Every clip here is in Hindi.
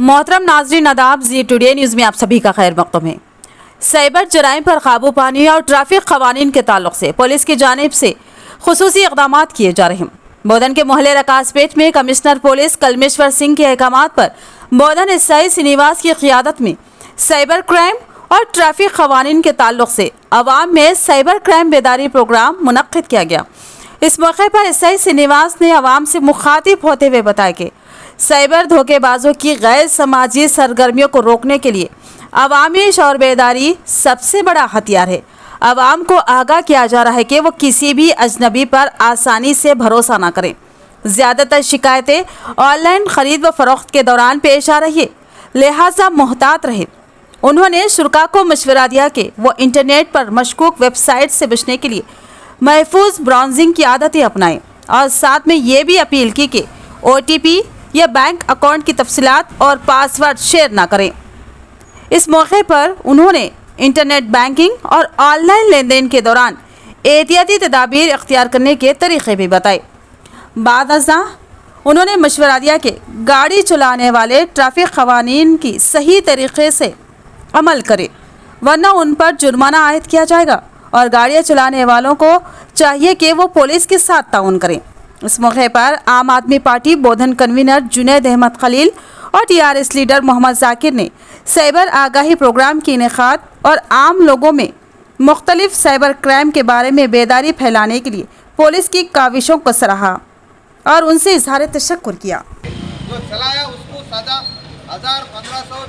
मोहतरम नाजरीन आदाब, जी टुडे न्यूज़ में आप सभी का खैर मकदम है। साइबर जराइम पर काबू पाने और ट्रैफिक कवानीन के ताल्लुक से पुलिस की जानिब से खुसूसी इक़दाम किए जा रहे हैं। बोधन के मोहल्ले रकासपेट में कमिश्नर पुलिस कलमेश्वर सिंह के अहकामात पर बोधन एसआई श्रीनिवास की क़ियादत में साइबर क्राइम और ट्रैफिक कवानीन के ताल्लुक से अवाम में साइबर क्राइम बेदारी प्रोग्राम मुनक्किद किया गया। इस मौके पर एसआई श्रीनिवास ने अवाम से मुखातिब होते हुए बताया कि साइबर धोखेबाजों की गैर समाजी सरगर्मियों को रोकने के लिए अवामी शौर बेदारी सबसे बड़ा हथियार है। अवाम को आगाह किया जा रहा है कि वो किसी भी अजनबी पर आसानी से भरोसा ना करें। ज़्यादातर शिकायतें ऑनलाइन खरीद व फरोख्त के दौरान पेश आ रही है, लिहाजा मोहतात रहे। उन्होंने शुरा को मशवरा दिया कि वो इंटरनेट पर मशकूक वेबसाइट से बचने के लिए महफूज ब्राउजिंग की आदतें अपनाएं और साथ में ये भी अपील की कि OTP या बैंक अकाउंट की तफसीलात और पासवर्ड शेयर ना करें। इस मौके पर उन्होंने इंटरनेट बैंकिंग और ऑनलाइन लेन देन के दौरान एहतियाती तदाबीर इख्तियार करने के तरीक़े भी बताए। बाद अज़ा उन्होंने मशवरा दिया कि गाड़ी चलाने वाले ट्रैफिक कवानीन की सही तरीक़े से अमल करें, वरना उन पर जुर्माना आयद किया जाएगा और गाड़ियाँ चलाने वालों को चाहिए कि वो पुलिस के साथ ताउन करें। इस मौके पर आम आदमी पार्टी बोधन कन्वीनर जुनैद अहमद खलील और TRS लीडर मोहम्मद जाकिर ने साइबर आगाही प्रोग्राम की इनेकाद और आम लोगों में मुख्तलिफ साइबर क्राइम के बारे में बेदारी फैलाने के लिए पुलिस की काविशों को सराहा और उनसे इजहार तशक्कुर किया। जो चलाया उसको सजा 1000-1500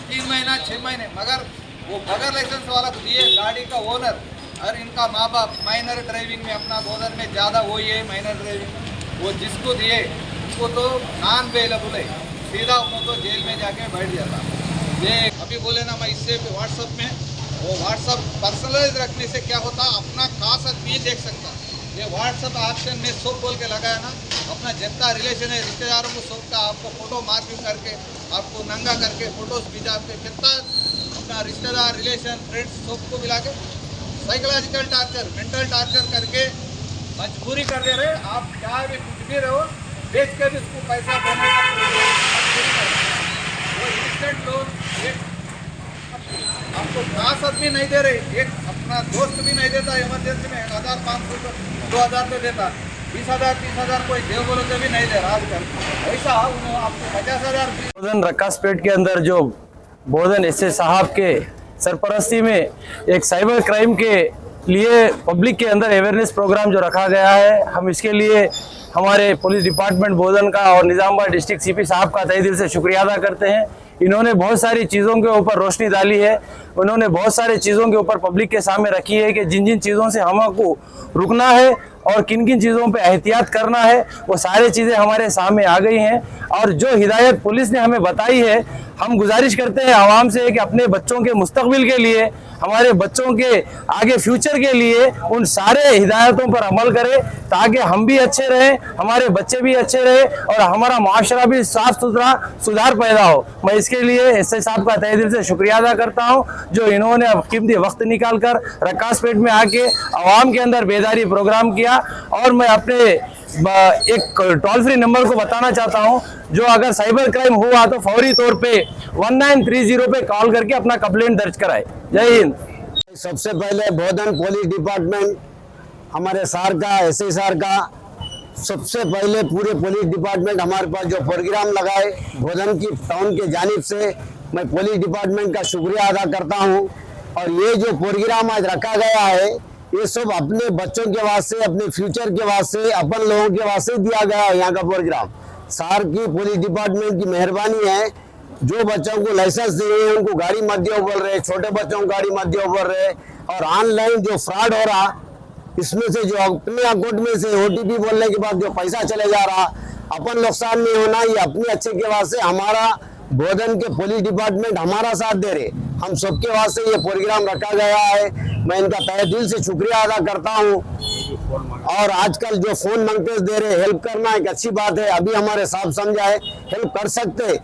3 महीना 6 महीने, मगर वो बगैर लाइसेंस वाला को दिए गाड़ी का ओनर और इनका माँ बाप माइनर ड्राइविंग में अपना बोधन में ज़्यादा वही है। माइनर ड्राइविंग वो जिसको दिए उसको तो नॉन अवेलेबल है, सीधा उनको तो जेल में जाके बैठ जाता। ये अभी बोले ना, मैं इससे व्हाट्सअप में वो व्हाट्सअप पर्सनलाइज रखने से क्या होता, अपना खास आदमी देख सकता। ये व्हाट्सअप ऑप्शन में सब बोल के लगाया ना, अपना जितना रिलेशन है रिश्तेदारों को सबका आपको फ़ोटो मार्किंग करके आपको नंगा करके फ़ोटोज़ भिजा के कितना अपना रिश्तेदार रिलेशन फ्रेंड्स सबको मिला के साइकोलॉजिकल टार्चर मेंटल टार्चर करके मजबूरी कर दे रहे। आप क्या भी कुछ भी रहो बेच के भी उसको पैसा देने का मजबूरी कर रहे। वो इंस्टेंट लोन एक आपको खास आदमी नहीं दे रहे, एक अपना दोस्त भी नहीं देता। इमरजेंसी में 1500 2000 तो देता, 20,000 30,000 कोई देव बोलो तो भी नहीं दे रहा आजकल। ऐसा उन्होंने आपको 50,000 बोधन रकासपेट के अंदर जो बोधन एसए साहब के सरपरस्ती में एक साइबर क्राइम के लिए पब्लिक के अंदर अवेयरनेस प्रोग्राम जो रखा गया है, हम इसके लिए हमारे पुलिस डिपार्टमेंट बोधन का और निज़ामाबाद डिस्ट्रिक्ट CP साहब का तहे दिल से शुक्रिया अदा करते हैं। इन्होंने बहुत सारी चीज़ों के ऊपर रोशनी डाली है, उन्होंने बहुत सारी चीज़ों के ऊपर पब्लिक के सामने रखी है कि जिन जिन चीज़ों से हमको रुकना है और किन किन चीज़ों पे एहतियात करना है, वो सारी चीज़ें हमारे सामने आ गई हैं। और जो हिदायत पुलिस ने हमें बताई है, हम गुजारिश करते हैं आवाम से कि अपने बच्चों के मुस्तकबिल के लिए, हमारे बच्चों के आगे फ्यूचर के लिए उन सारे हिदायतों पर अमल करें ताकि हम भी अच्छे रहें, हमारे बच्चे भी अच्छे रहे और हमारा माशरा भी साफ सुथरा सुधार पैदा हो। मैं इसके लिए एसआई साहब का तहे दिल से शुक्रिया अदा करता हूं जो इन्होंने अब कीमती वक्त निकाल कर रकासपेट में आके आवाम के अंदर बेदारी प्रोग्राम किया। और मैं अपने एक टोल फ्री नंबर को बताना चाहता हूं, जो अगर साइबर क्राइम हुआ तो फौरी तौर पे 1930 पे कॉल करके अपना कंप्लेंट दर्ज कराए। जय हिंद। सबसे पहले बोधन पुलिस डिपार्टमेंट हमारे सर का एसआई सर का सबसे पहले पूरे पुलिस डिपार्टमेंट हमारे पास जो प्रोग्राम लगाए बोधन की टाउन के जानिब से मैं पुलिस डिपार्टमेंट का शुक्रिया अदा करता हूं। और ये जो प्रोग्राम आज रखा गया है, ये सब अपने बच्चों के वास्ते, अपने फ्यूचर के वास्ते, अपन लोगों के वास्ते दिया गया है। यहाँ का प्रोग्राम सर की पुलिस डिपार्टमेंट की मेहरबानी है। जो बच्चों को लाइसेंस दे रहे हैं उनको गाड़ी मत दियो बोल रहे, छोटे बच्चों को गाड़ी मत दियो बोल रहे। और ऑनलाइन जो फ्रॉड हो रहा, इसमें से जो अपने अकाउंट में से OTP बोलने के बाद जो पैसा चले जा रहा, अपन नुकसान नहीं होना, ये अपने अच्छे के वास्ते हमारा बोधन के पुलिस डिपार्टमेंट हमारा साथ दे रहे, हम सबके वास्ते ये प्रोग्राम रखा गया है। मैं इनका तहे दिल से शुक्रिया अदा करता हूँ। और आजकल जो फोन मंगते दे रहे, हेल्प करना एक अच्छी बात है। अभी हमारे साहब समझा है हेल्प कर सकते।